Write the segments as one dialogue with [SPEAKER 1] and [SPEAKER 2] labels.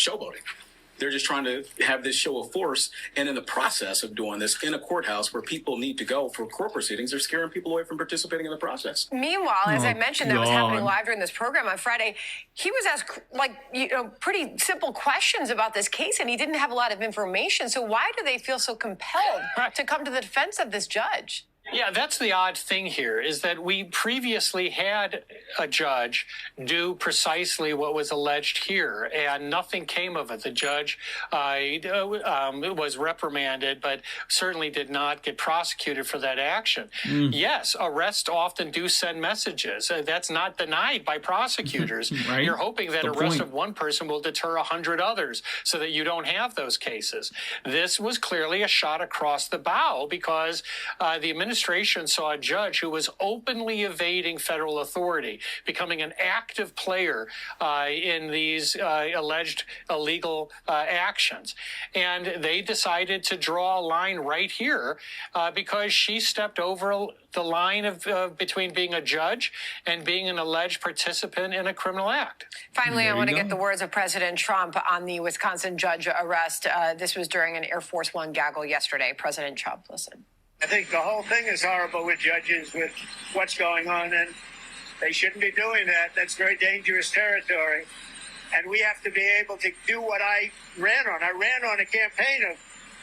[SPEAKER 1] showboating. They're just trying to have this show of force. And in the process of doing this in a courthouse where people need to go for court proceedings, they're scaring people away from participating in the process.
[SPEAKER 2] Meanwhile, as I mentioned, that was happening live during this program on Friday. He was asked pretty simple questions about this case, and he didn't have a lot of information. So why do they feel so compelled to come to the defense of this judge?
[SPEAKER 3] Yeah, that's the odd thing here, is that we previously had a judge do precisely what was alleged here, and nothing came of it. The judge was reprimanded, but certainly did not get prosecuted for that action. Yes, arrests often do send messages. That's not denied by prosecutors.
[SPEAKER 4] Right?
[SPEAKER 3] You're hoping that arrest of one person will deter 100 others so that you don't have those cases. This was clearly a shot across the bow because the administration saw a judge who was openly evading federal authority, becoming an active player in these alleged illegal actions. And they decided to draw a line right here because she stepped over the line of between being a judge and being an alleged participant in a criminal act.
[SPEAKER 2] Finally, I want to get the words of President Trump on the Wisconsin judge arrest. This was during an Air Force One gaggle yesterday. President Trump, listen.
[SPEAKER 5] I think the whole thing is horrible with judges, with what's going on, and they shouldn't be doing that. That's very dangerous territory. And we have to be able to do what I ran on. I ran on a campaign of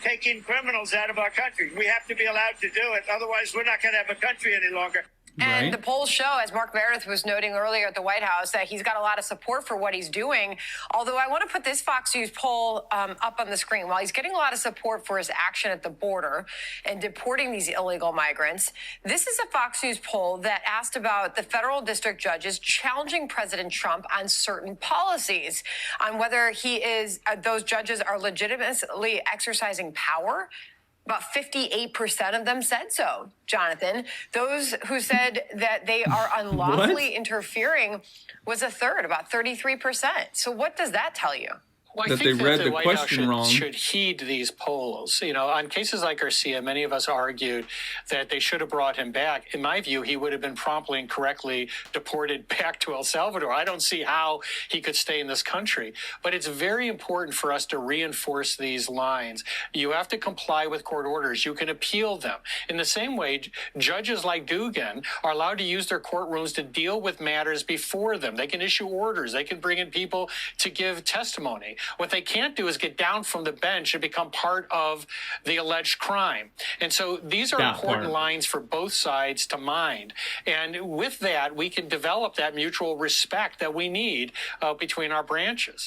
[SPEAKER 5] taking criminals out of our country. We have to be allowed to do it. Otherwise, we're not going to have a country any longer.
[SPEAKER 2] And the polls show, as Mark Meredith was noting earlier at the White House, that he's got a lot of support for what he's doing. Although I want to put this Fox News poll up on the screen. While he's getting a lot of support for his action at the border and deporting these illegal migrants, this is a Fox News poll that asked about the federal district judges challenging President Trump on certain policies, on whether those judges are legitimately exercising power. About 58% of them said so, Jonathan. Those who said that they are unlawfully interfering was a third, about 33%. So what does that tell you?
[SPEAKER 3] Well, I think that the White House should heed these polls. You know, on cases like Garcia, many of us argued that they should have brought him back. In my view, he would have been promptly and correctly deported back to El Salvador. I don't see how he could stay in this country. But it's very important for us to reinforce these lines. You have to comply with court orders. You can appeal them. In the same way, judges like Dugan are allowed to use their courtrooms to deal with matters before them. They can issue orders. They can bring in people to give testimony. What they can't do is get down from the bench and become part of the alleged crime. And so these are important lines for both sides to mind. And with that, we can develop that mutual respect that we need between our branches.